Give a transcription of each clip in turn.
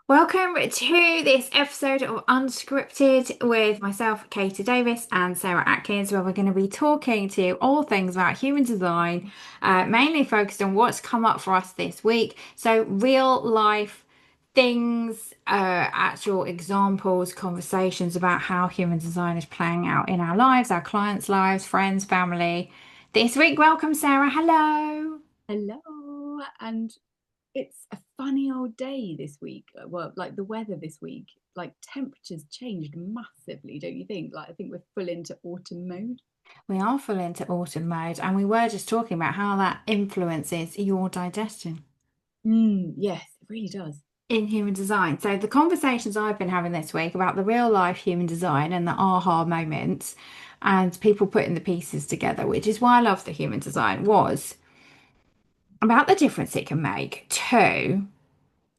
Welcome to this episode of Unscripted with myself, Katy Davies, and Sarah Atkins, where we're going to be talking to you all things about human design, mainly focused on what's come up for us this week. So, real life things, actual examples, conversations about how human design is playing out in our lives, our clients' lives, friends, family. This week, welcome, Sarah. Hello. Hello, and it's a funny old day this week. Well, like the weather this week, like temperatures changed massively, don't you think? Like I think we're full into autumn mode. We are full into autumn mode, and we were just talking about how that influences your digestion Yes, it really does. in human design. So, the conversations I've been having this week about the real life human design and the aha moments and people putting the pieces together, which is why I love the human design, was about the difference it can make to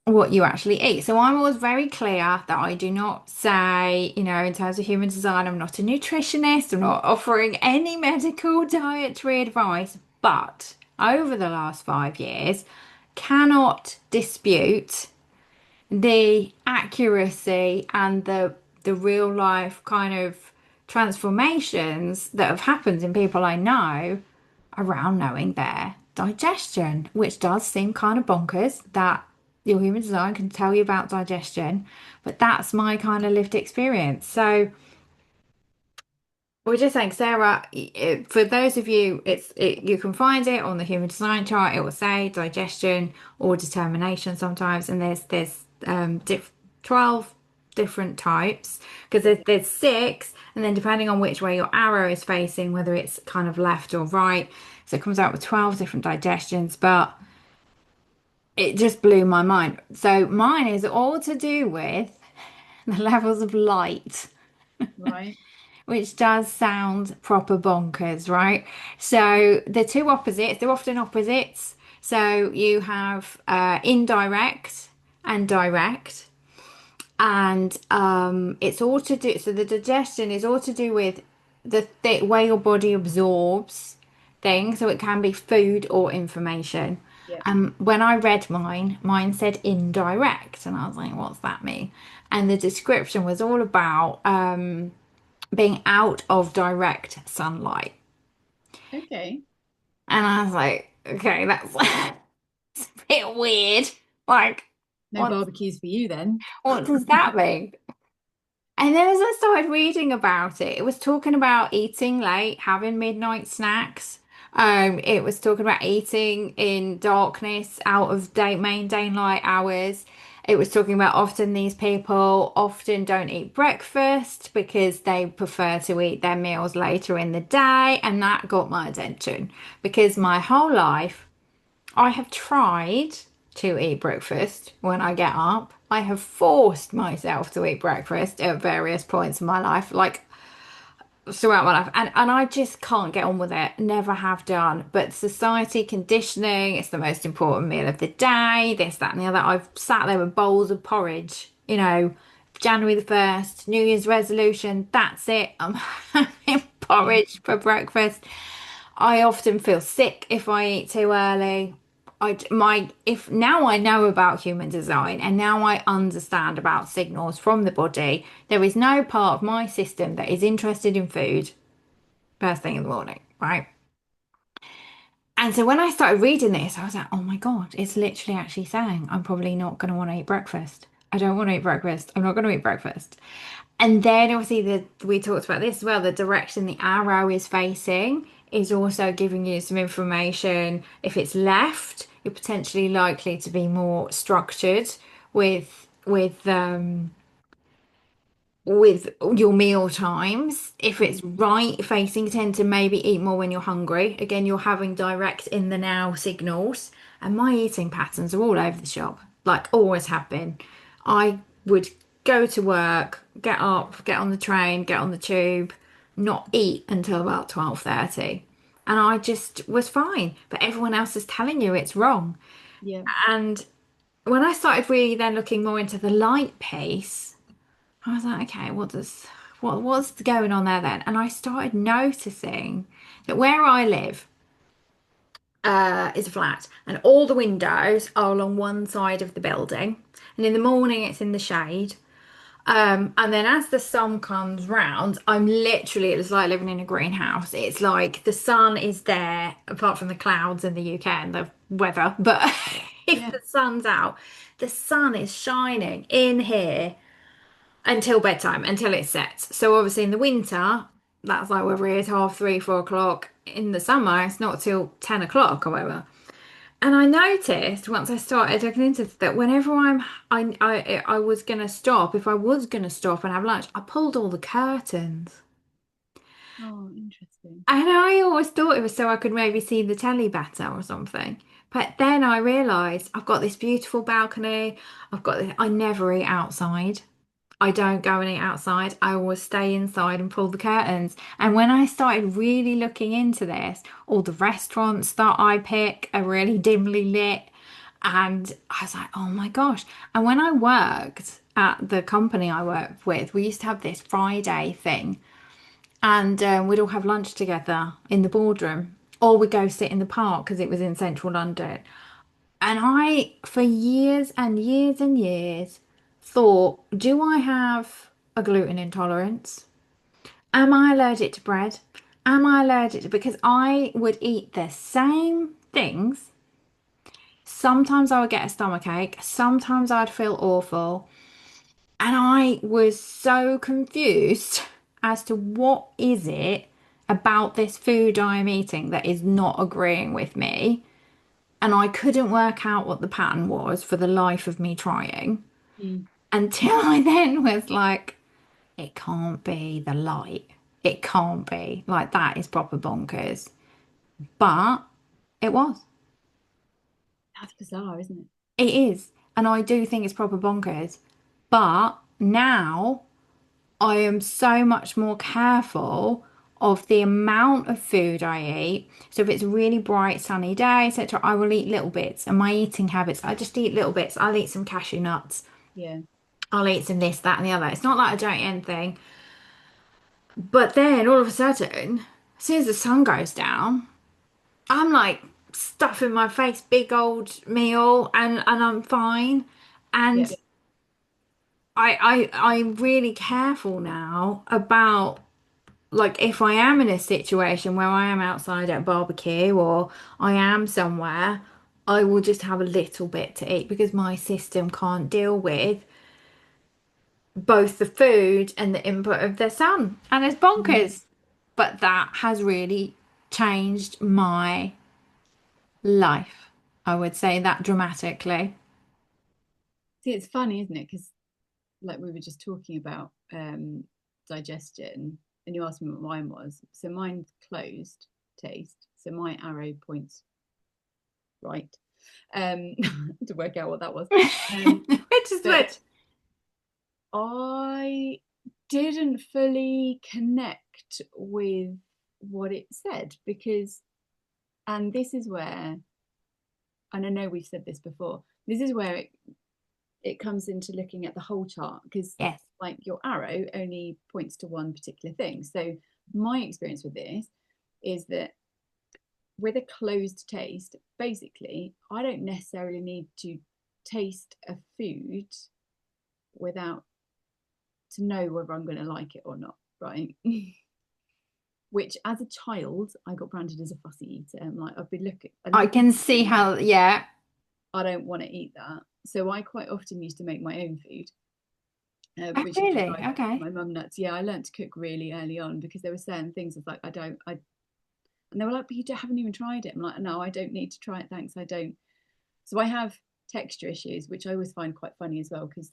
what you actually eat. So I'm always very clear that I do not say, in terms of human design, I'm not a nutritionist, I'm not offering any medical dietary advice, but over the last 5 years, cannot dispute the accuracy and the real life kind of transformations that have happened in people I know around knowing their digestion, which does seem kind of bonkers that your human design can tell you about digestion, but that's my kind of lived experience. So we're just saying, Sarah, for those of you, you can find it on the human design chart. It will say digestion or determination sometimes, and there's 12 different types because there's six, and then depending on which way your arrow is facing, whether it's kind of left or right, so it comes out with 12 different digestions. But it just blew my mind. So mine is all to do with the levels of light, Right. which does sound proper bonkers, right? So the two opposites, they're often opposites. So you have indirect and direct, and it's all to do. So the digestion is all to do with the way your body absorbs things. So it can be food or information. Yeah. When I read mine said indirect, and I was like, "What's that mean?" And the description was all about being out of direct sunlight. Okay. And I was like, okay, that's it's a bit weird. Like, No what barbecues for you then. what does that mean? And then as I started reading about it, it was talking about eating late, having midnight snacks. It was talking about eating in darkness, out of main daylight hours. It was talking about often these people often don't eat breakfast because they prefer to eat their meals later in the day. And that got my attention because my whole life I have tried to eat breakfast when I get up. I have forced myself to eat breakfast at various points in my life, like throughout my life, and I just can't get on with it. Never have done. But society conditioning, it's the most important meal of the day, this, that, and the other. I've sat there with bowls of porridge, January the 1st, New Year's resolution, that's it. I'm having Yeah. porridge for breakfast. I often feel sick if I eat too early. If now I know about human design and now I understand about signals from the body, there is no part of my system that is interested in food first thing in the morning, right? And so when I started reading this, I was like, oh my God, it's literally actually saying I'm probably not going to want to eat breakfast. I don't want to eat breakfast. I'm not going to eat breakfast. And then obviously we talked about this as well. The direction the arrow is facing is also giving you some information. If it's left, you're potentially likely to be more structured with your meal times. If it's right facing, you tend to maybe eat more when you're hungry. Again, you're having direct in the now signals. And my eating patterns are all over the shop, like always have been. I would go to work, get up, get on the train, get on the tube, not eat until about 12:30. And I just was fine. But everyone else is telling you it's wrong. Yeah. And when I started really then looking more into the light piece, I was like, okay, what's going on there then? And I started noticing that where I live, It's a flat, and all the windows are along one side of the building. And in the morning, it's in the shade. And then as the sun comes round, it's like living in a greenhouse. It's like the sun is there, apart from the clouds in the UK and the weather. But if Yeah. the sun's out, the sun is shining in here until bedtime, until it sets. So obviously in the winter, that's like whether it's 3:30, 4 o'clock. In the summer, it's not till 10 o'clock or whatever. And I noticed once I started looking into that whenever I was gonna stop, if I was gonna stop and have lunch, I pulled all the curtains. Oh, interesting. And I always thought it was so I could maybe see the telly better or something. But then I realised I've got this beautiful balcony. I never eat outside. I don't go and eat outside. I always stay inside and pull the curtains. And when I started really looking into this, all the restaurants that I pick are really dimly lit. And I was like, oh my gosh. And when I worked at the company I worked with, we used to have this Friday thing. And we'd all have lunch together in the boardroom. Or we'd go sit in the park because it was in central London. And I, for years and years and years, thought, do I have a gluten intolerance? Am I allergic to bread? Am I allergic to, because I would eat the same things. Sometimes I would get a stomach ache. Sometimes I'd feel awful. And I was so confused as to what is it about this food I'm eating that is not agreeing with me. And I couldn't work out what the pattern was for the life of me trying Mm. until I then was like, it can't be the light. It can't be. Like, that is proper bonkers. But it was. That's bizarre, isn't it? It is. And I do think it's proper bonkers. But now I am so much more careful of the amount of food I eat. So if it's a really bright, sunny day, etc., I will eat little bits. And my eating habits, I just eat little bits. I'll eat some cashew nuts. Yeah. I'll eat some this, that, and the other. It's not like I don't eat anything. But then all of a sudden, as soon as the sun goes down, I'm like stuffing my face, big old meal, and I'm fine. Yeah. And I'm really careful now about, like, if I am in a situation where I am outside at a barbecue or I am somewhere, I will just have a little bit to eat because my system can't deal with both the food and the input of the sun. And it's Mm. bonkers. But that has really changed my life. I would say that dramatically. See, it's funny, isn't it? Because like we were just talking about digestion, and you asked me what mine was. So mine's closed taste. So my arrow points right um, to work out what that was. Um, Which is but which. I didn't fully connect with what it said because, and this is where, and I know we've said this before, this is where it comes into looking at the whole chart because Yes. like your arrow only points to one particular thing. So my experience with this is that with a closed taste, basically, I don't necessarily need to taste a food without to know whether I'm going to like it or not, right? Which as a child, I got branded as a fussy eater. I'm like, I'd be looking, I I look at can see food, how, yeah. I don't want to eat that. So I quite often used to make my own food, Oh, which used to really? drive Okay. my mum nuts. Yeah, I learned to cook really early on because there were certain things of like, I don't, I, and they were like, but haven't even tried it. I'm like, no, I don't need to try it. Thanks. I don't. So I have texture issues, which I always find quite funny as well because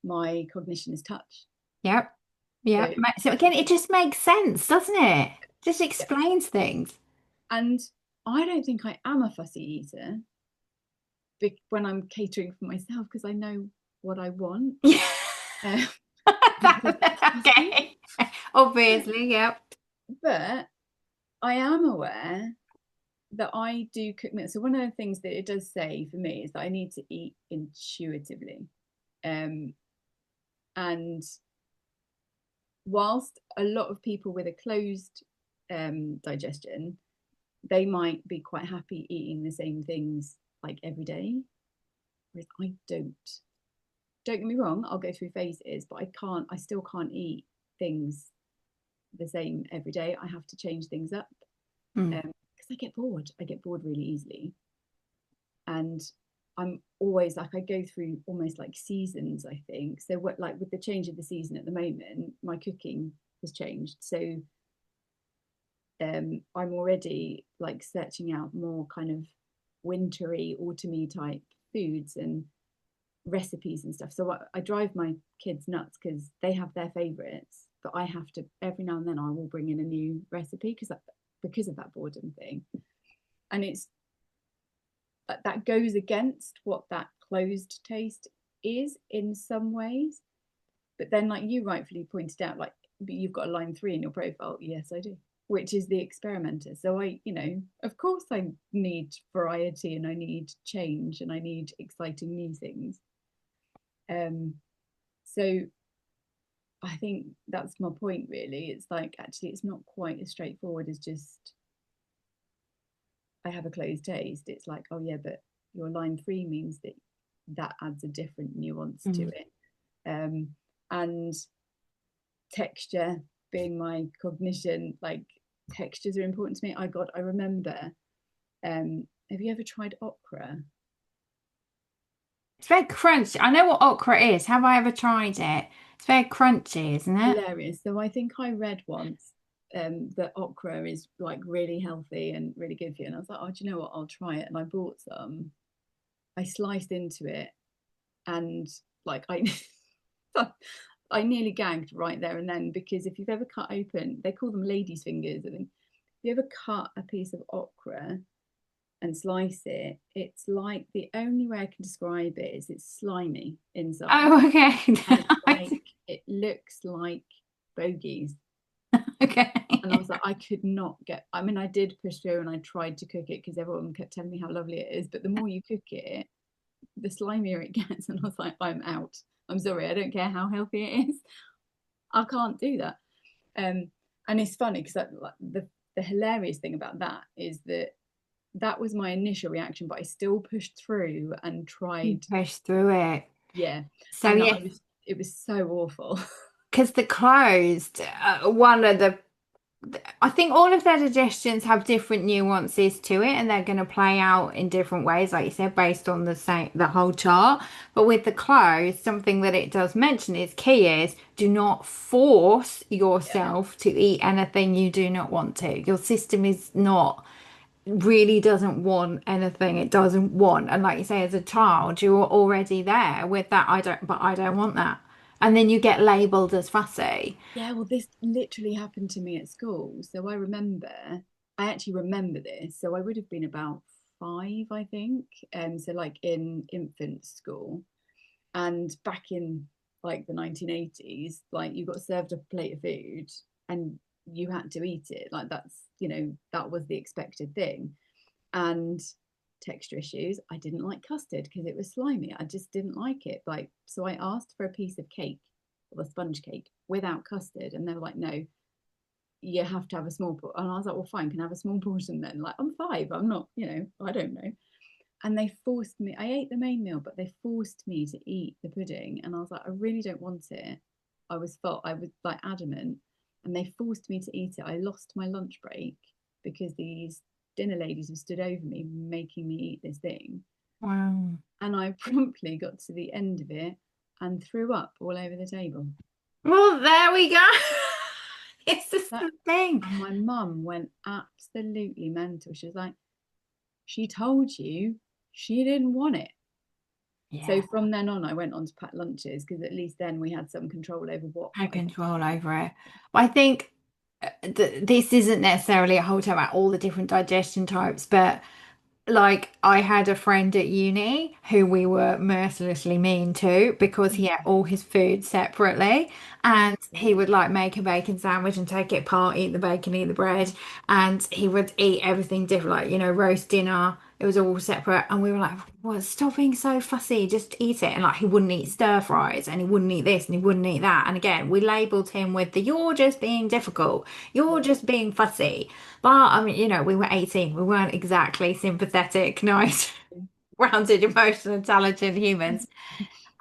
my cognition is touch. Yep. So Yep. So again, it just makes sense, doesn't it? Just explains things. and I don't think I am a fussy eater when I'm catering for myself because I know what I want. Uh, because I'm fussy. Okay. Obviously, yep. But I am aware that I do cook meals. So one of the things that it does say for me is that I need to eat intuitively. Um, and whilst a lot of people with a closed digestion they might be quite happy eating the same things like every day, whereas I don't. Don't get me wrong, I'll go through phases, but I still can't eat things the same every day. I have to change things up Mm. because I get bored. I get bored really easily. And I'm always like, I go through almost like seasons, I think. So, what, like with the change of the season at the moment, my cooking has changed. So, I'm already like searching out more kind of wintry, autumny type foods and recipes and stuff. So I drive my kids nuts because they have their favorites, but I have to every now and then I will bring in a new recipe because of that boredom thing, and it's that goes against what that closed taste is in some ways. But then, like you rightfully pointed out, like you've got a line 3 in your profile. Yes, I do. Which is the experimenter. So of course, I need variety and I need change and I need exciting new things. Um, so I think that's my point, really. It's like actually, it's not quite as straightforward as just I have a closed taste. It's like, oh yeah, but your line 3 means that adds a different nuance to Mm. it. And texture being my cognition, like textures are important to me. I remember. Have you ever tried okra? It's very crunchy. I know what okra is. Have I ever tried it? It's very crunchy, isn't it? Hilarious. So I think I read once that okra is like really healthy and really good for you. And I was like, oh, do you know what? I'll try it. And I bought some. I sliced into it and like I nearly gagged right there and then because if you've ever cut open, they call them ladies' fingers. I think if you ever cut a piece of okra and slice it, it's like the only way I can describe it is it's slimy inside. Oh, okay. And it's like it looks like bogies. Okay. And I was like, I could not get. I mean, I did push through and I tried to cook it because everyone kept telling me how lovely it is. But the more you cook it, the slimier it gets. And I was like, I'm out. I'm sorry, I don't care how healthy it is. I can't do that. Um, and it's funny because like, the hilarious thing about that is that that was my initial reaction, but I still pushed through and You tried. push through it. Yeah, So and yeah, it was so awful. because the closed, one of the I think all of their digestions have different nuances to it, and they're going to play out in different ways, like you said, based on the whole chart. But with the clothes, something that it does mention is key is do not force Yeah, yourself to eat anything you do not want to. Your system is not really doesn't want anything it doesn't want, and like you say, as a child, you're already there with that. I don't want that, and then you get labeled as fussy. yeah. Well, this literally happened to me at school. So I actually remember this. So I would have been about 5, I think. So like in infant school, and back in like the 1980s, like you got served a plate of food and you had to eat it. Like that was the expected thing. And texture issues, I didn't like custard because it was slimy. I just didn't like it. Like, so I asked for a piece of cake, or a sponge cake without custard, and they were like, no, you have to have a small portion. And I was like, well, fine, can I have a small portion then? Like, I'm 5, I'm not, I don't know. And they forced me, I ate the main meal, but they forced me to eat the pudding. And I was like, I really don't want it. I was like adamant. And they forced me to eat it. I lost my lunch break because these dinner ladies have stood over me making me eat this thing. Wow. And I promptly got to the end of it and threw up all over the table. Well, there we go. It's just That the thing. and my mum went absolutely mental. She was like, she told you she didn't want it. So Yeah, from then on, I went on to pack lunches because at least then we had some control over what had I. control over it. But I think this isn't necessarily a whole time about all the different digestion types, but like I had a friend at uni who we were mercilessly mean to because he ate all his food separately, and he would like make a bacon sandwich and take it apart, eat the bacon, eat the bread, and he would eat everything different, like roast dinner. It was all separate, and we were like, "Well, stop being so fussy. Just eat it." And like, he wouldn't eat stir fries, and he wouldn't eat this, and he wouldn't eat that. And again, we labelled him with the "You're just being difficult. You're Yeah. just being fussy." But I mean, we were 18. We weren't exactly sympathetic, nice, rounded, emotional, intelligent humans.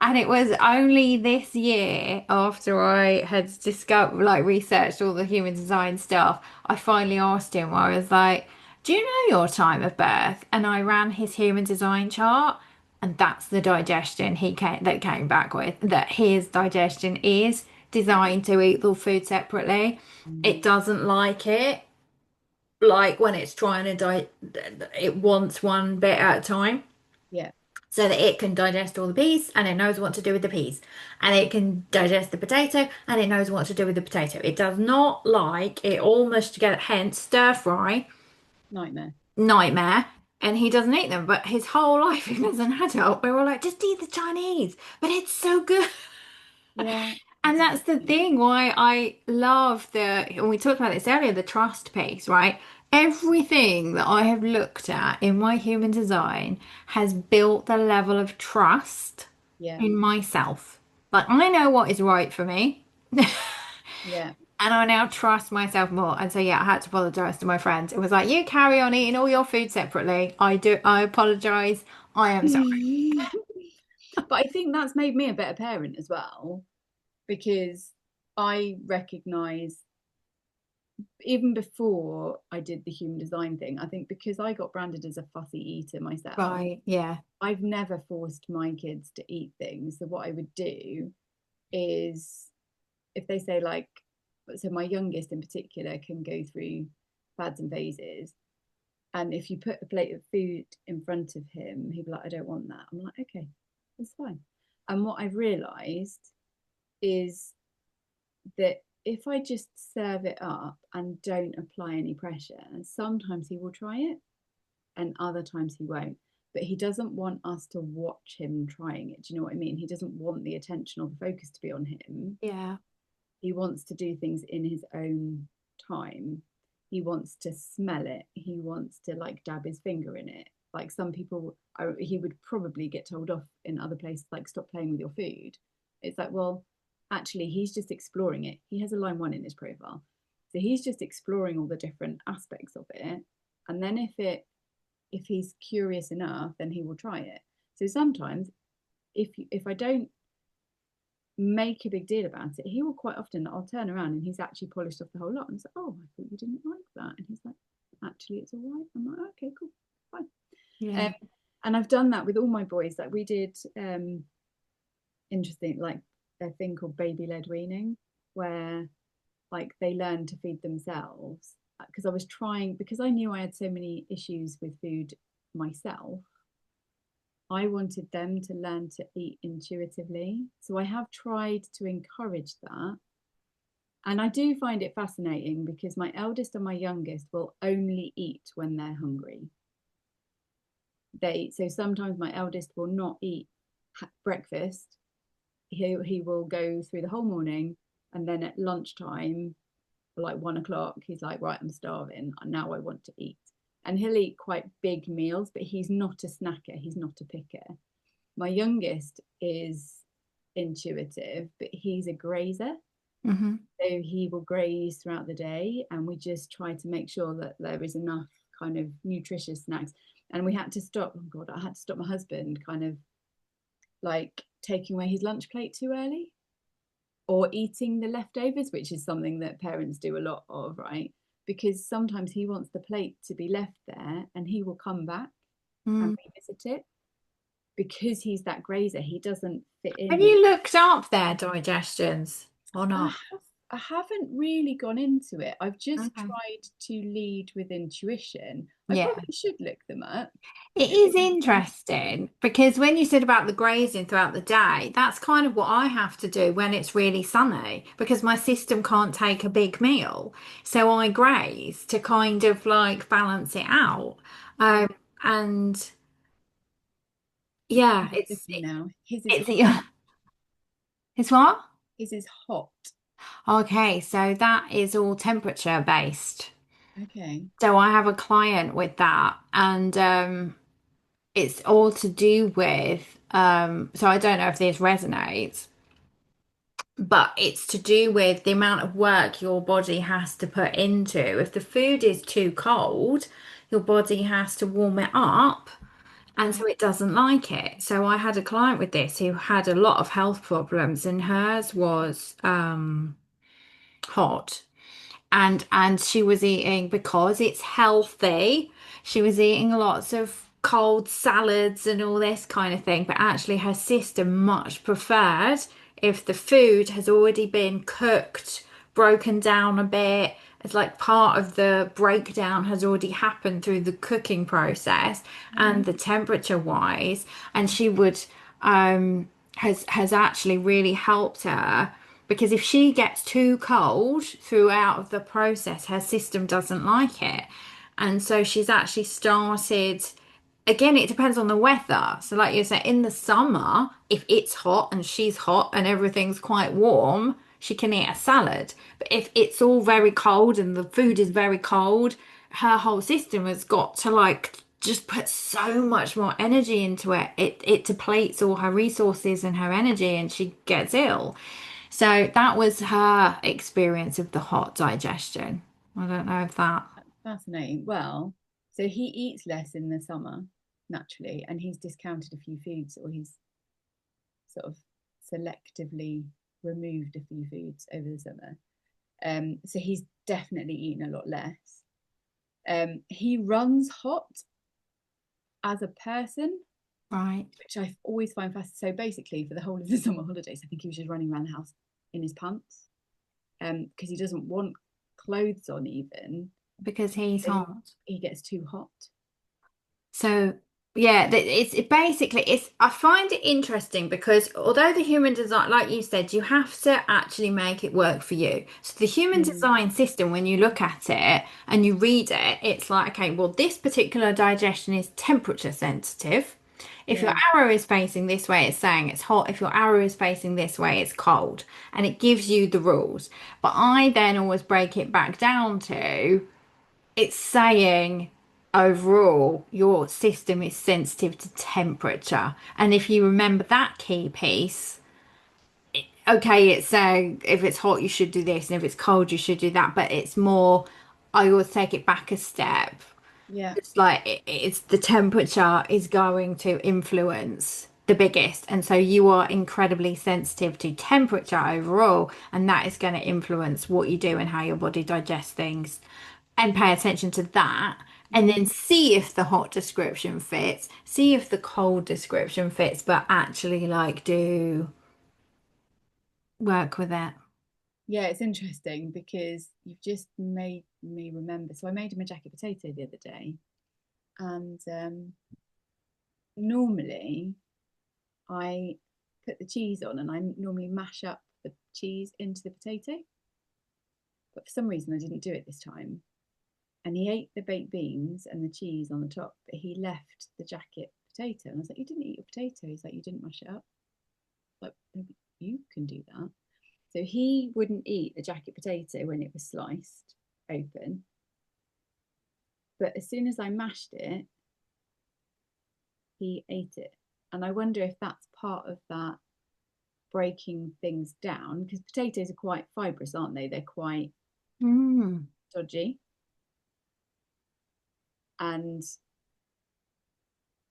And it was only this year, after I had discovered, like, researched all the human design stuff, I finally asked him, I was like, "Do you know your time of birth?" And I ran his human design chart, and that's the digestion that came back with, that his digestion is designed to eat the food separately. It Mm. doesn't like it, like when it's trying to it wants one bit at a time Yeah. so that it can digest all the peas and it knows what to do with the peas. And it can digest the potato and it knows what to do with the potato. It does not like it almost get hence stir fry Nightmare. nightmare. And he doesn't eat them, but his whole life, even as an adult, we were like, just eat the Chinese. But it's so good. Yeah, And that's the exactly. thing why I love and we talked about this earlier, the trust piece, right? Everything that I have looked at in my human design has built the level of trust Yeah, in myself. Like, I know what is right for me, yeah. and I now trust myself more. And so, yeah, I had to apologize to my friends. It was like, you carry on eating all your food separately. I apologize. I am sorry. But I think that's made me a better parent as well, because I recognize, even before I did the human design thing, I think because I got branded as a fussy eater myself, Right, yeah. I've never forced my kids to eat things. So what I would do is, if they say like, so my youngest in particular can go through fads and phases. And if you put a plate of food in front of him, he'd be like, "I don't want that." I'm like, "Okay, that's fine." And what I've realized is that if I just serve it up and don't apply any pressure, sometimes he will try it and other times he won't. But he doesn't want us to watch him trying it. Do you know what I mean? He doesn't want the attention or the focus to be on him. Yeah. He wants to do things in his own time. He wants to smell it. He wants to like dab his finger in it. Like some people, he would probably get told off in other places, like, "Stop playing with your food." It's like, well, actually, he's just exploring it. He has a line 1 in his profile. So he's just exploring all the different aspects of it. And then if he's curious enough, then he will try it. So sometimes if I don't make a big deal about it, he will quite often, I'll turn around and he's actually polished off the whole lot. And it's like, "Oh, I thought you didn't like that." And he's like, "Actually, it's all right." I'm like, "Okay, cool, fine." Yeah. And I've done that with all my boys. Like we did, interesting, like a thing called baby led weaning, where like they learn to feed themselves. Because I was trying, because I knew I had so many issues with food myself, I wanted them to learn to eat intuitively. So I have tried to encourage that. And I do find it fascinating because my eldest and my youngest will only eat when they're hungry. So sometimes my eldest will not eat breakfast. He will go through the whole morning, and then at lunchtime, like 1 o'clock, he's like, "Right, I'm starving. Now I want to eat." And he'll eat quite big meals, but he's not a snacker. He's not a picker. My youngest is intuitive, but he's a grazer. Hmm. So he will graze throughout the day, and we just try to make sure that there is enough kind of nutritious snacks. And we had to stop, oh God, I had to stop my husband kind of like taking away his lunch plate too early or eating the leftovers, which is something that parents do a lot of, right? Because sometimes he wants the plate to be left there and he will come back and Mm. revisit it because he's that grazer. He doesn't fit in Have with. you looked up their digestions or I not? have I haven't really gone into it. I've just Okay. tried to lead with intuition. I Yeah. probably should look them up. It It'd is be interesting because when you said about the grazing throughout the day, that's kind of what I have to do when it's really sunny because my system can't take a big meal. So I graze to kind of like balance it out. yeah. Um, and I'm yeah, just looking now. His is it's hot. it's what? His is hot. Okay, so that is all temperature based. Okay. So I have a client with that, and it's all to do with, so I don't know if this resonates, but it's to do with the amount of work your body has to put into. If the food is too cold, your body has to warm it up, and Yeah. so it doesn't like it. So I had a client with this who had a lot of health problems, and hers was hot. And she was eating, because it's healthy, she was eating lots of cold salads and all this kind of thing, but actually her system much preferred if the food has already been cooked, broken down a bit. It's like part of the breakdown has already happened through the cooking process and the temperature wise, and she would has actually really helped her, because if she gets too cold throughout the process, her system doesn't like it. And so she's actually started, again, it depends on the weather. So, like you said, in the summer, if it's hot and she's hot and everything's quite warm, she can eat a salad. But if it's all very cold and the food is very cold, her whole system has got to like just put so much more energy into it. It depletes all her resources and her energy, and she gets ill. So that was her experience of the hot digestion. I don't know if that. Fascinating. Well, so he eats less in the summer naturally, and he's discounted a few foods, or he's sort of selectively removed a few foods over the summer. So he's definitely eaten a lot less. He runs hot as a person, Right. which I always find fascinating. So basically, for the whole of the summer holidays, I think he was just running around the house in his pants, because he doesn't want clothes on even. Because he's So hot. he gets too hot. So yeah, it basically it's I find it interesting because although the human design, like you said, you have to actually make it work for you. So the human Mm, design system, when you look at it and you read it, it's like, okay, well, this particular digestion is temperature sensitive. If your yeah, arrow is facing this way, it's saying it's hot. If your arrow is facing this way, it's cold. And it gives you the rules. But I then always break it back down to it's saying overall your system is sensitive to temperature. And if you remember that key piece, okay, it's saying if it's hot, you should do this, and if it's cold, you should do that. But it's more, I always take it back a step. yeah, It's like it's the temperature is going to influence the biggest. And so you are incredibly sensitive to temperature overall, and that is going to influence what you do and how your body digests things. And pay attention to that. And then mm, see if the hot description fits, see if the cold description fits, but actually like do work with it. yeah. It's interesting because you've just made me remember. So I made him a jacket potato the other day, and normally I put the cheese on, and I normally mash up the cheese into the potato. But for some reason, I didn't do it this time. And he ate the baked beans and the cheese on the top, but he left the jacket potato. And I was like, "You didn't eat your potato." He's like, "You didn't mash it up." Like, you can do that. So he wouldn't eat the jacket potato when it was sliced open. But as soon as I mashed it, he ate it. And I wonder if that's part of that breaking things down, because potatoes are quite fibrous, aren't they? They're quite Mm. dodgy. And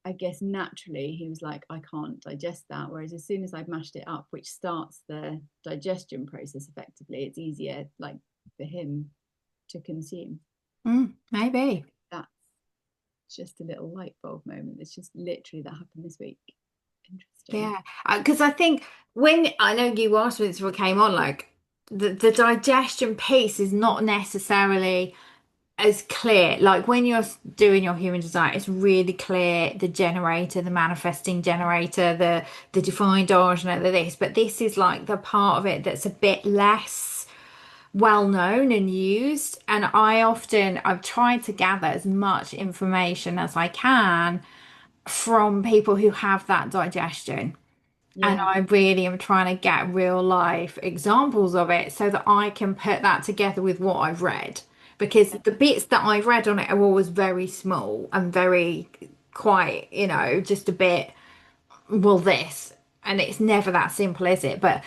I guess naturally he was like, I can't digest that. Whereas as soon as I've mashed it up, which starts the digestion process effectively, it's easier like for him to consume. Maybe. That's just a little light bulb moment. It's just literally that happened this week. Interesting. Yeah. Because I think when I know you asked me this before I came on, like the digestion piece is not necessarily as clear. Like when you're doing your human design, it's really clear the generator, the manifesting generator, the defined origin, the this. But this is like the part of it that's a bit less well known and used. And I've tried to gather as much information as I can from people who have that digestion. And Yeah. I really am trying to get real life examples of it so that I can put that together with what I've read. Because the bits that I've read on it are always very small and very quite, just a bit, well, this. And it's never that simple, is it? But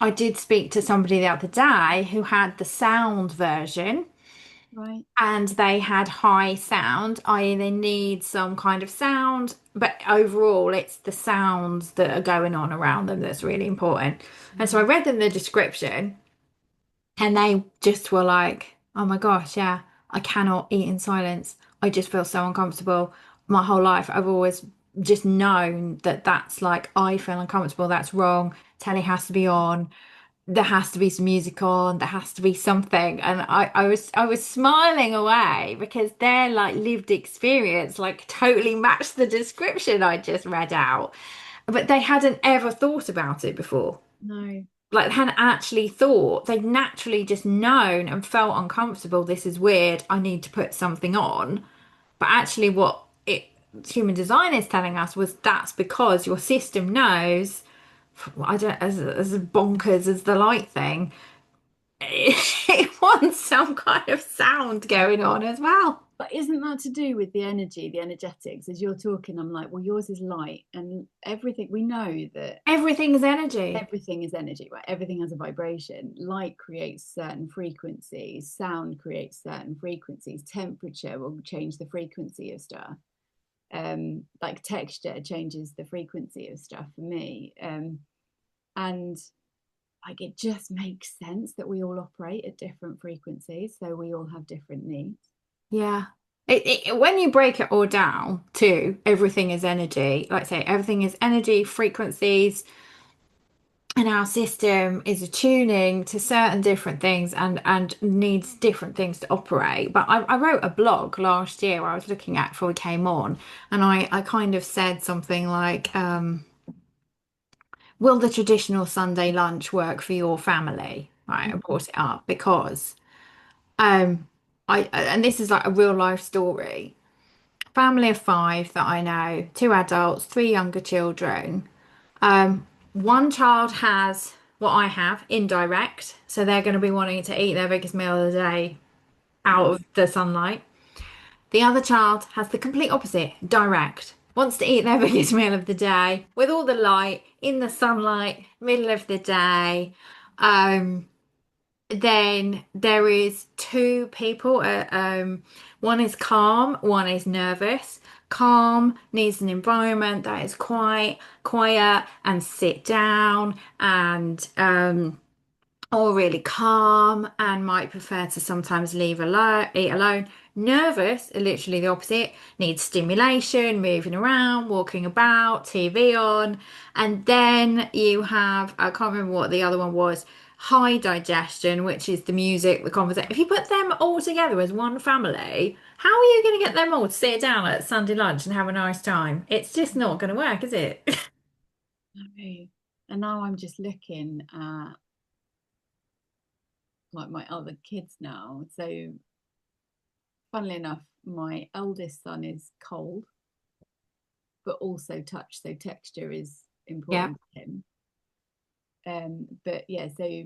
I did speak to somebody the other day who had the sound version Right. and they had high sound, i.e., they need some kind of sound, but overall, it's the sounds that are going on around them that's really important. And so I Mm. read them the description, and they just were like, oh my gosh, yeah, I cannot eat in silence. I just feel so uncomfortable. My whole life, I've always just known that that's like, I feel uncomfortable, that's wrong. Telly has to be on, there has to be some music on, there has to be something. And I was smiling away because their like lived experience like totally matched the description I just read out. But they hadn't ever thought about it before. No. Like they hadn't actually thought, they'd naturally just known and felt uncomfortable. This is weird. I need to put something on. But actually, what human design is telling us was that's because your system knows. I don't as bonkers as the light thing. It wants some kind of sound going on as well. But isn't that to do with the energy, the energetics? As you're talking, I'm like, well, yours is light, and everything we know that Everything's energy. everything is energy, right? Everything has a vibration. Light creates certain frequencies, sound creates certain frequencies, temperature will change the frequency of stuff. Like texture changes the frequency of stuff for me. And like it just makes sense that we all operate at different frequencies, so we all have different needs. Yeah. When you break it all down to everything is energy, like I say, everything is energy, frequencies, and our system is attuning to certain different things and needs different things to operate. But I wrote a blog last year where I was looking at before we came on, and I kind of said something like, will the traditional Sunday lunch work for your family? Right, I Mhm. brought it up because um and this is like a real life story. Family of five that I know, two adults, three younger children. One child has what I have, indirect, so they're going to be wanting to eat their biggest meal of the day out Yes. of the sunlight. The other child has the complete opposite, direct, wants to eat their biggest meal of the day with all the light in the sunlight, middle of the day. Um, then there is two people. One is calm, one is nervous. Calm needs an environment that is quiet, and sit down and or really calm and might prefer to sometimes leave alone, eat alone. Nervous, literally the opposite, needs stimulation, moving around, walking about, TV on. And then you have, I can't remember what the other one was, high digestion, which is the music, the conversation. If you put them all together as one family, how are you going to get them all to sit down at Sunday lunch and have a nice time? It's just not going to work, is it? No. And now I'm just looking at like my other kids now. So funnily enough, my eldest son is cold, but also touch. So texture is Yeah. important to him. But yeah, so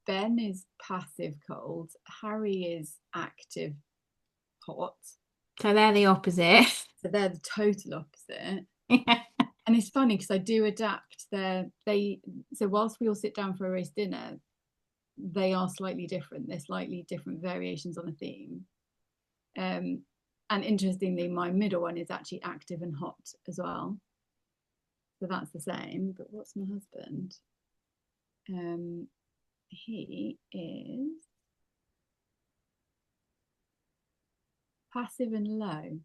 Ben is passive cold. Harry is active hot. So they're the opposite. So they're the total opposite. And it's funny because I do adapt they so whilst we all sit down for a roast dinner, they are slightly different. They're slightly different variations on a theme. Um, and interestingly, my middle one is actually active and hot as well. So that's the same. But what's my husband? He is passive and low.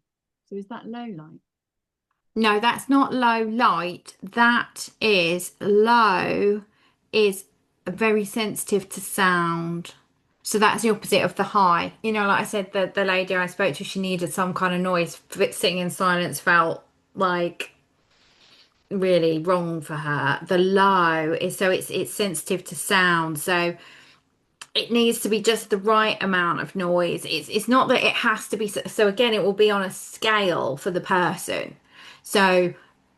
So is that low light? No, that's not low light. That is low is very sensitive to sound. So that's the opposite of the high. Like I said, the lady I spoke to, she needed some kind of noise. Sitting in silence felt like really wrong for her. The low is so it's sensitive to sound. So it needs to be just the right amount of noise. It's not that it has to be so again, it will be on a scale for the person. So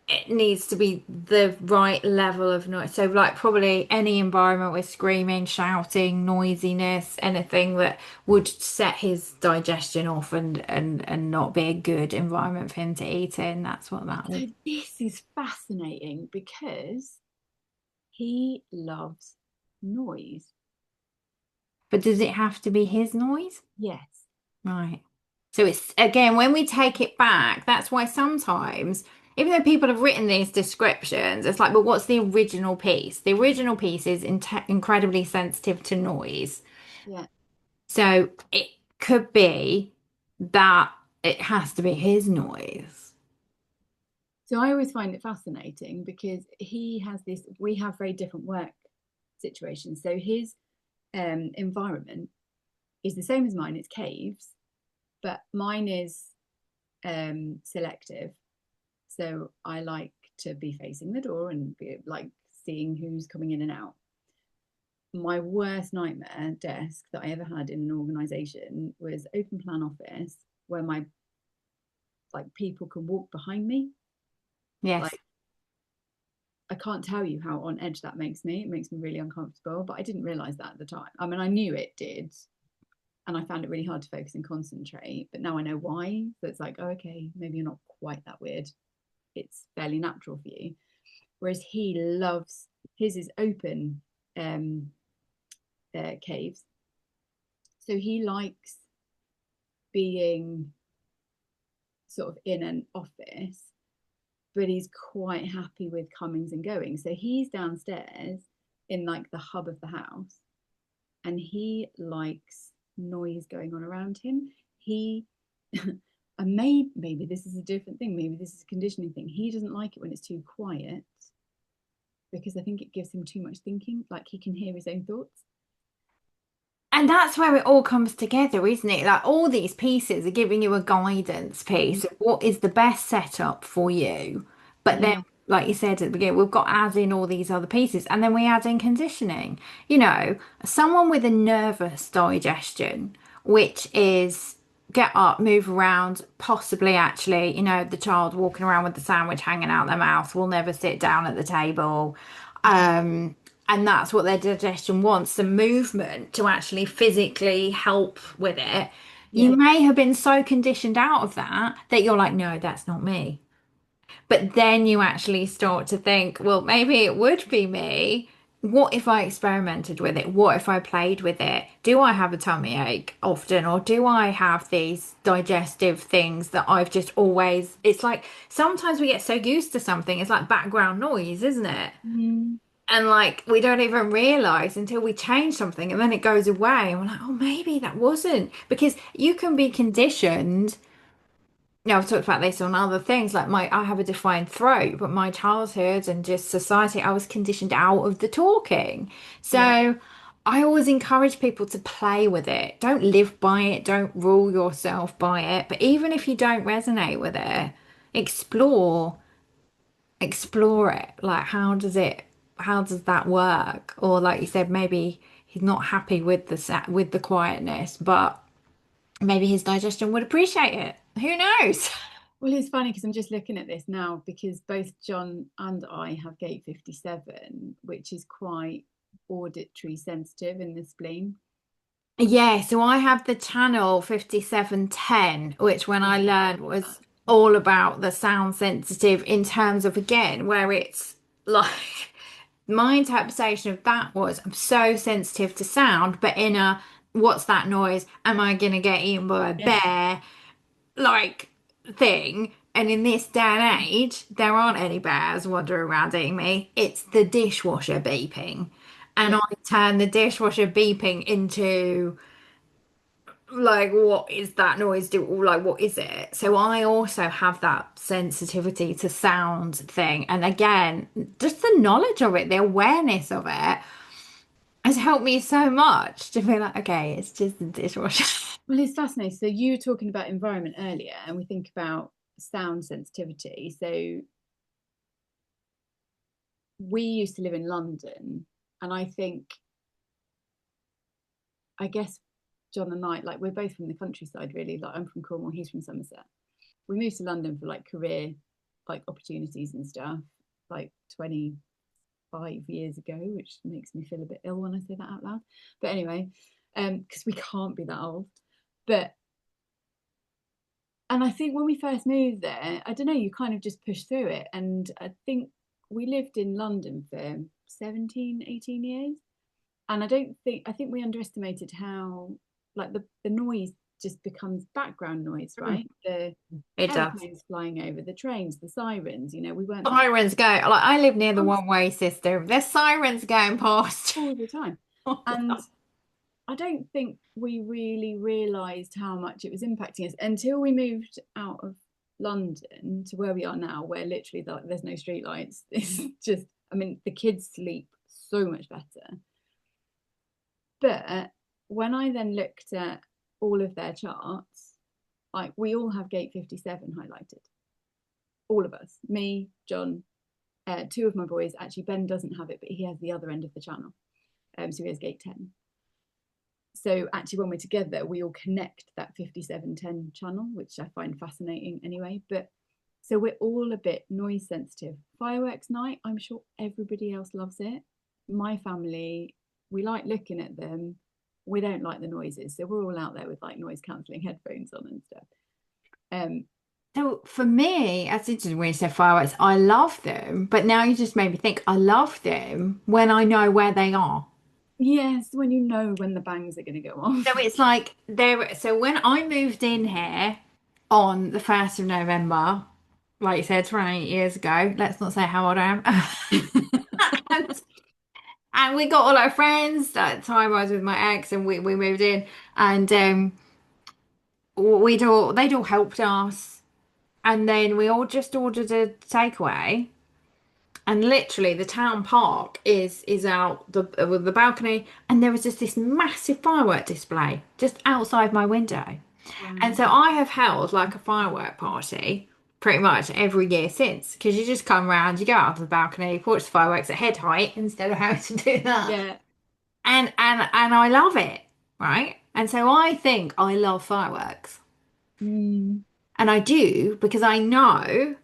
it needs to be the right level of noise. So, like, probably any environment with screaming, shouting, noisiness, anything that would set his digestion off and not be a good environment for him to eat in. That's what that would. So this is fascinating because he loves noise. But does it have to be his noise? Yes. Right. So it's again, when we take it back, that's why sometimes, even though people have written these descriptions, it's like, but what's the original piece? The original piece is incredibly sensitive to noise. Yeah. So it could be that it has to be his noise. So I always find it fascinating because he has this, we have very different work situations. So his environment is the same as mine, it's caves, but mine is selective. So I like to be facing the door and be like seeing who's coming in and out. My worst nightmare desk that I ever had in an organization was open plan office where my like people can walk behind me. Yes. Like I can't tell you how on edge that makes me. It makes me really uncomfortable, but I didn't realize that at the time. I mean, I knew it did, and I found it really hard to focus and concentrate. But now I know why. So it's like, oh, okay, maybe you're not quite that weird. It's fairly natural for you. Whereas he loves his is open caves, so he likes being sort of in an office, but he's quite happy with comings and goings. So he's downstairs in like the hub of the house, and he likes noise going on around him. He and maybe this is a different thing, maybe this is a conditioning thing. He doesn't like it when it's too quiet because I think it gives him too much thinking, like he can hear his own thoughts. And that's where it all comes together, isn't it? Like all these pieces are giving you a guidance piece of what is the best setup for you. But then, Yeah. like you said at the beginning, we've got to add in all these other pieces and then we add in conditioning. Someone with a nervous digestion, which is get up, move around, possibly actually, the child walking around with the sandwich hanging out their mouth will never sit down at the table. Um, and that's what their digestion wants, some movement to actually physically help with it. Yeah. You may have been so conditioned out of that that you're like, no, that's not me. But then you actually start to think, well, maybe it would be me. What if I experimented with it? What if I played with it? Do I have a tummy ache often, or do I have these digestive things that I've just always, it's like sometimes we get so used to something, it's like background noise, isn't it? Mm. And like we don't even realize until we change something and then it goes away. And we're like, oh, maybe that wasn't. Because you can be conditioned. I've talked about this on other things, like I have a defined throat, but my childhood and just society, I was conditioned out of the talking. Yeah. So I always encourage people to play with it. Don't live by it, don't rule yourself by it. But even if you don't resonate with it, explore explore it. Like, how does that work? Or like you said, maybe he's not happy with with the quietness, but maybe his digestion would appreciate it. Who knows? Well, it's funny because I'm just looking at this now because both John and I have gate 57, which is quite auditory sensitive in the spleen. Yeah, so I have the channel 5710, which when I learned was all about the sound sensitive in terms of again, where it's like my interpretation of that was I'm so sensitive to sound, but in a what's that noise? Am I gonna get eaten by a Yeah. bear? Like thing. And in this day and age, there aren't any bears wandering around eating me. It's the dishwasher beeping. And Yeah. I turn the dishwasher beeping into like, what is that noise do? Like, what is it? So I also have that sensitivity to sound thing. And again, just the knowledge of it, the awareness of it has helped me so much to feel like, okay, it's just the dishwasher. Well, it's fascinating. So you were talking about environment earlier, and we think about sound sensitivity. So we used to live in London, and I guess John and I, like, we're both from the countryside, really. Like, I'm from Cornwall, he's from Somerset. We moved to London for like career like opportunities and stuff like 25 years ago, which makes me feel a bit ill when I say that out loud. But anyway, because we can't be that old. But and I think when we first moved there, I don't know, you kind of just push through it. And I think we lived in London for 17, 18 years. And I think we underestimated how, like, the noise just becomes background noise, Mm. right? The It does. aeroplanes flying over, the trains, the sirens, we weren't that Sirens go. Like I live near the constant one-way system. There's sirens going past all the time. all the And time. I don't think we really realised how much it was impacting us until we moved out of London to where we are now, where literally there's no street lights. It's just, I mean, the kids sleep so much better. But when I then looked at all of their charts, like we all have gate 57 highlighted. All of us, me, John, two of my boys. Actually, Ben doesn't have it, but he has the other end of the channel. So he has gate 10. So actually, when we're together, we all connect that 5710 channel, which I find fascinating anyway. But so we're all a bit noise sensitive. Fireworks night, I'm sure everybody else loves it. My family, we like looking at them. We don't like the noises. So we're all out there with like noise cancelling headphones on and stuff. So for me, as interesting when you said fireworks, I love them, but now you just made me think I love them when I know where they are. Yes, when you know when the bangs are going to go off. So it's like there. So when I moved in here on the 1st of November, like you said, 28 years ago, let's not say how old I am. And, and we got all our friends. That time I was with my ex and we moved in and they'd all helped us. And then we all just ordered a takeaway. And literally, the town park is out the with the balcony, and there was just this massive firework display just outside my window. And Wow. so I have held like a firework party pretty much every year since, because you just come round, you go out of the balcony, watch the fireworks at head height instead of having to do that, Yeah. and I love it, right? And so I think I love fireworks, Mm. and I do because I know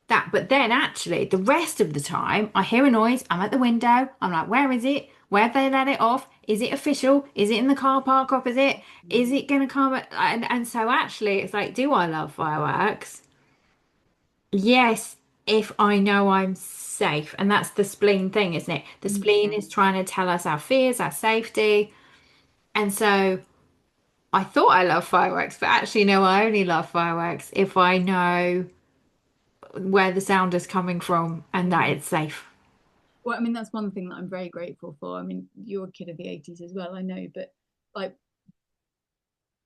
that, but then actually, the rest of the time, I hear a noise. I'm at the window. I'm like, where is it? Where have they let it off? Is it official? Is it in the car park opposite? Is it going to come? And so actually, it's like, do I love fireworks? Yes, if I know I'm safe. And that's the spleen thing, isn't it? The spleen Yeah. is trying to tell us our fears, our safety. And so I thought I love fireworks, but actually, no, I only love fireworks if I know where the sound is coming from and that Mm. it's safe. Well, I mean, that's one thing that I'm very grateful for. I mean, you're a kid of the 80s as well, I know, but like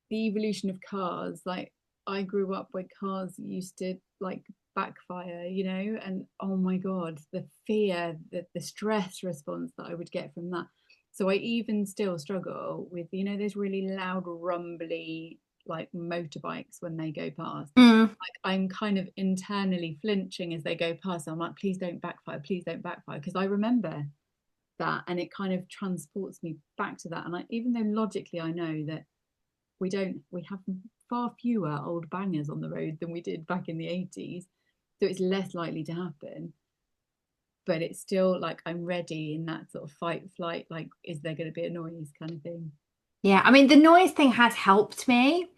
the evolution of cars, like I grew up where cars used to like backfire, and oh my God, the fear, the stress response that I would get from that. So I even still struggle with, those really loud, rumbly like motorbikes when they go past. Mm. Like I'm kind of internally flinching as they go past. I'm like, please don't backfire, because I remember that and it kind of transports me back to that. And even though logically I know that we have far fewer old bangers on the road than we did back in the 80s, so it's less likely to happen, but it's still like I'm ready in that sort of fight flight, like is there going to be a noise kind of thing. Yeah, I mean, the noise thing has helped me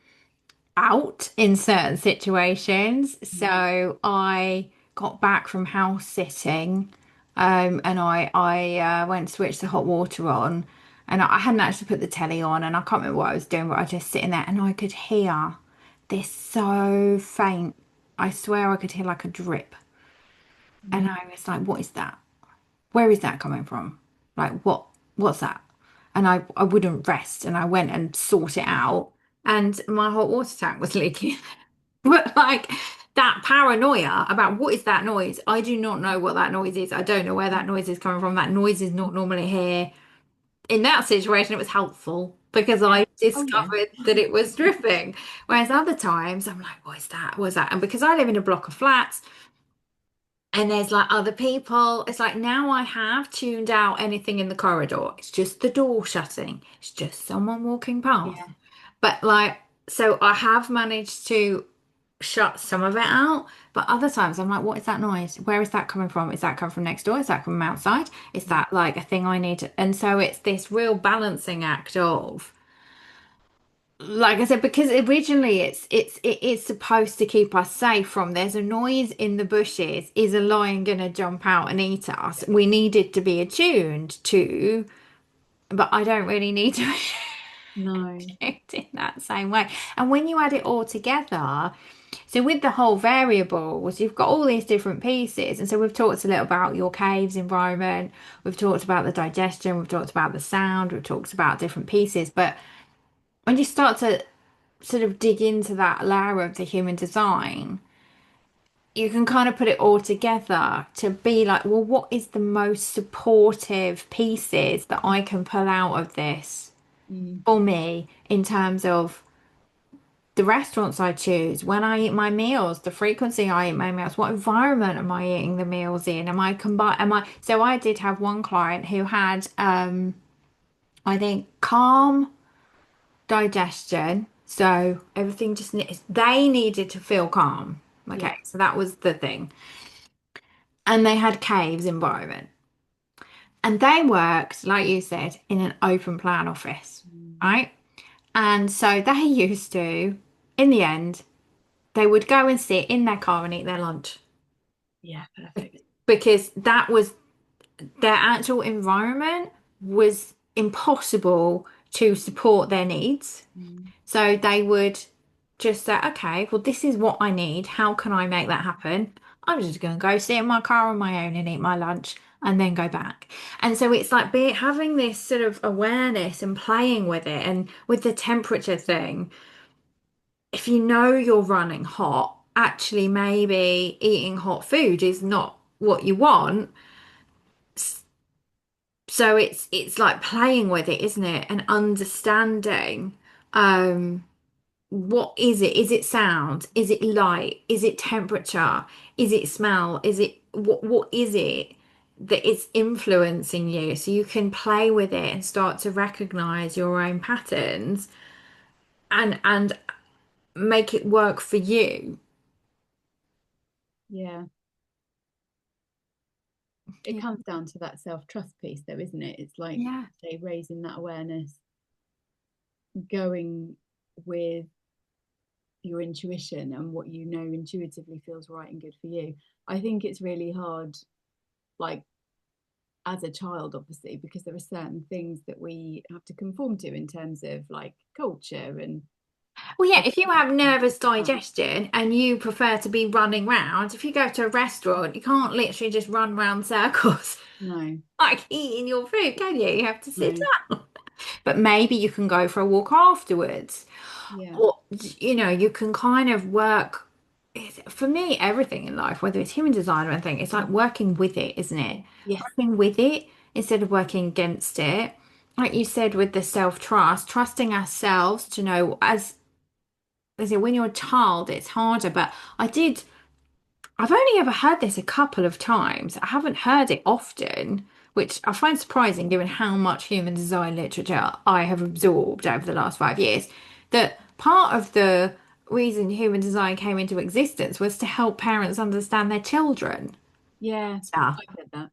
out in certain situations. So I got back from house sitting, and I went to switch the hot water on, and I hadn't actually put the telly on, and I can't remember what I was doing, but I was just sitting there, and I could hear this so faint. I swear I could hear like a drip, and I was like, "What is that? Where is that coming from? Like what's that?" And I wouldn't rest, and I went and sought it out, and my hot water tank was leaking. But like that paranoia about what is that noise? I do not know what that noise is. I don't know where that noise is coming from. That noise is not normally here. In that situation, it was helpful because Yeah. I Oh yeah. discovered that it was dripping. Whereas other times I'm like, what is that? What is that? And because I live in a block of flats, and there's like other people. It's like now I have tuned out anything in the corridor. It's just the door shutting. It's just someone walking past. Yeah. But like, so I have managed to shut some of it out. But other times I'm like, what is that noise? Where is that coming from? Is that coming from next door? Is that coming from outside? Is Mm. that like a thing I need to? And so it's this real balancing act of, like I said, because originally it is supposed to keep us safe from there's a noise in the bushes. Is a lion gonna jump out and eat us? We needed to be attuned to, but I don't really need to No. act in that same way. And when you add it all together, so with the whole variables, you've got all these different pieces. And so we've talked a little about your caves environment, we've talked about the digestion, we've talked about the sound, we've talked about different pieces. But when you start to sort of dig into that layer of the human design, you can kind of put it all together to be like, well, what is the most supportive pieces that I can pull out of this Mm. for me in terms of the restaurants I choose, when I eat my meals, the frequency I eat my meals, what environment am I eating the meals in? So I did have one client who had I think calm digestion. So everything they needed to feel calm. Yeah. Okay, so that was the thing. And they had caves environment. And they worked, like you said, in an open plan office, Mm. right? And so they used to, in the end, they would go and sit in their car and eat their lunch Yeah, perfect. because that was their actual environment was impossible to support their needs. Mm. So they would just say, okay, well, this is what I need. How can I make that happen? I'm just going to go sit in my car on my own and eat my lunch and then go back. And so it's like having this sort of awareness and playing with it. And with the temperature thing, if you know you're running hot, actually maybe eating hot food is not what you want. So it's like playing with it, isn't it? And understanding what is it? Is it sound? Is it light? Is it temperature? Is it smell? Is it what is it that is influencing you? So you can play with it and start to recognize your own patterns and make it work for you. Yeah. It Yeah. comes down to that self-trust piece though, isn't it? It's like, Yeah. say, raising that awareness, going with your intuition and what you know intuitively feels right and good for you. I think it's really hard, like as a child, obviously, because there are certain things that we have to conform to in terms of like culture and Well, yeah, if you have expectations nervous like that. digestion and you prefer to be running round, if you go to a restaurant, you can't literally just run round circles No, like eating your food, can you? You have to sit no, down. But maybe you can go for a walk afterwards. yeah, Or, you can kind of work. For me, everything in life, whether it's human design or anything, it's like working with it, isn't it? yes, Working with it instead of working against it. Like you said with the self-trust, trusting ourselves to know as I say, when you're a child, it's harder. But I've only ever heard this a couple of times. I haven't heard it often, which I find surprising given how much human design literature I have absorbed over the last 5 years. That part of the reason human design came into existence was to help parents understand their children. yeah. Yeah. I've heard that.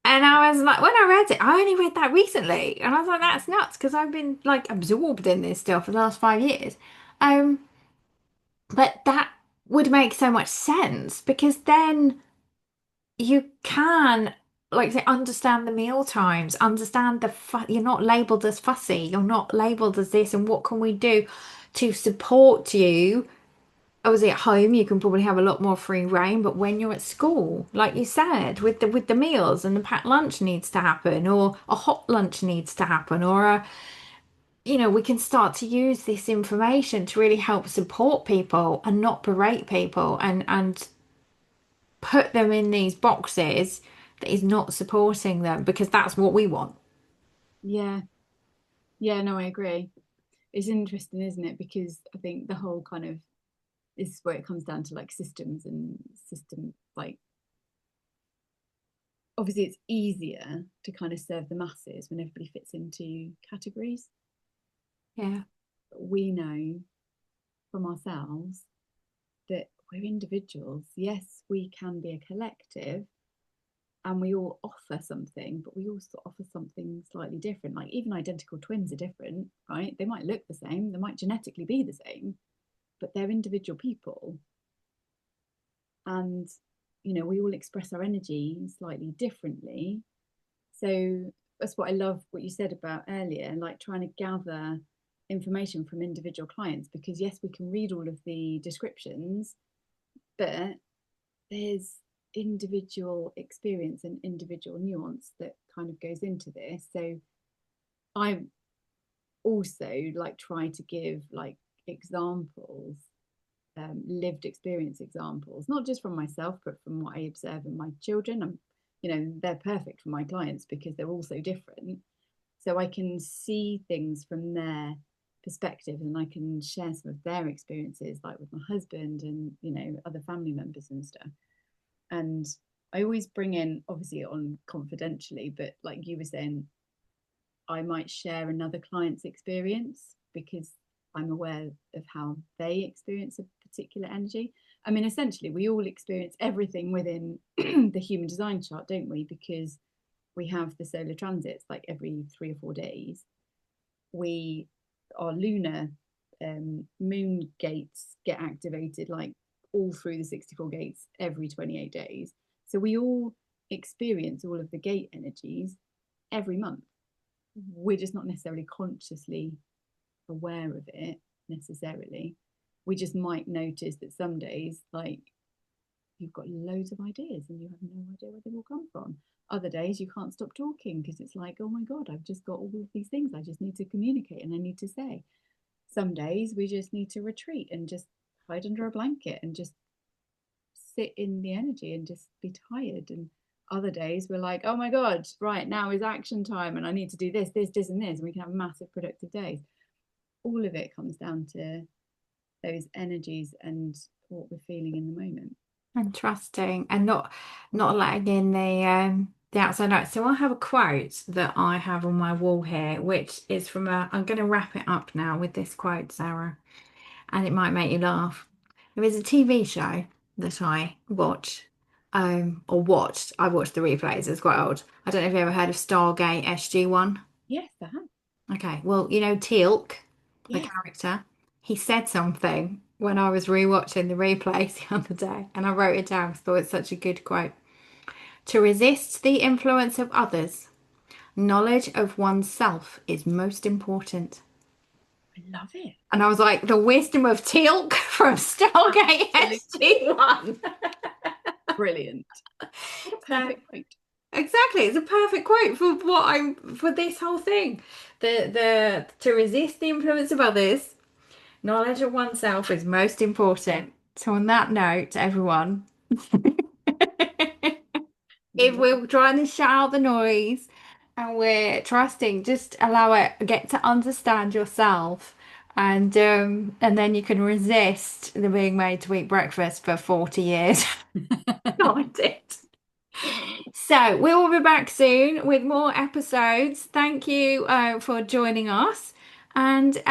And I was like, when I read it, I only read that recently. And I was like, that's nuts because I've been like absorbed in this stuff for the last 5 years. Um, but that would make so much sense because then you can, like, say, understand the meal times, understand you're not labeled as fussy, you're not labeled as this, and what can we do to support you? Obviously, at home, you can probably have a lot more free reign, but when you're at school, like you said, with the meals and the packed lunch needs to happen, or a hot lunch needs to happen, or we can start to use this information to really help support people and not berate people and put them in these boxes that is not supporting them because that's what we want. Yeah, yeah. No, I agree. It's interesting, isn't it? Because I think the whole kind of this is where it comes down to like systems and system like obviously it's easier to kind of serve the masses when everybody fits into categories. Yeah. But we know from ourselves that we're individuals. Yes, we can be a collective and we all offer something, but we also offer something slightly different. Like even identical twins are different, right? They might look the same, they might genetically be the same, but they're individual people. And, we all express our energy slightly differently. So that's what I love what you said about earlier, like trying to gather information from individual clients, because yes, we can read all of the descriptions, but there's individual experience and individual nuance that kind of goes into this. So I also like try to give like examples, lived experience examples, not just from myself, but from what I observe in my children. They're perfect for my clients because they're all so different. So I can see things from their perspective and I can share some of their experiences, like with my husband and, other family members and stuff. And I always bring in, obviously, on confidentially, but like you were saying, I might share another client's experience because I'm aware of how they experience a particular energy. I mean, essentially, we all experience everything within the human design chart, don't we? Because we have the solar transits like every 3 or 4 days. Our lunar moon gates get activated like all through the 64 gates every 28 days. So we all experience all of the gate energies every month. We're just not necessarily consciously aware of it necessarily. We just might notice that some days, like, you've got loads of ideas and you have no idea where they will come from. Other days you can't stop talking because it's like, oh my God, I've just got all of these things I just need to communicate and I need to say. Some days we just need to retreat and just hide under a blanket and just sit in the energy and just be tired. And other days we're like, oh my God, right, now is action time and I need to do this, this, this, and this. And we can have massive productive days. All of it comes down to those energies and what we're feeling in the moment. And trusting and not letting in the outside noise. So I have a quote that I have on my wall here, which is from I'm going to wrap it up now with this quote, Sarah, and it might make you laugh. There is a TV show that I watch, or watched. I watched the replays. It's quite old. I don't know if you ever heard of Stargate SG-1. Yes, I have. Okay, well, Teal'c, the Yes. character, he said something when I was rewatching the replays the other day, and I wrote it down because I thought it's such a good quote. To resist the influence of others, knowledge of oneself is most important. I love it. And I was like, the wisdom of Teal'c from Stargate Absolutely SG-1. brilliant. What a So perfect quote. exactly, it's a perfect quote for for this whole thing. The to resist the influence of others, knowledge of oneself is most important. So, on that note, everyone, if Love we're trying to shut out the noise and we're trusting, just allow it, get to understand yourself, and then you can resist the being made to eat breakfast for 40 years. No, I did. So, we will be back soon with more episodes. Thank you for joining us. And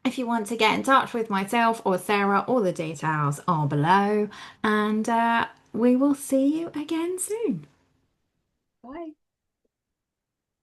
if you want to get in touch with myself or Sarah, all the details are below. And we will see you again soon. Bye.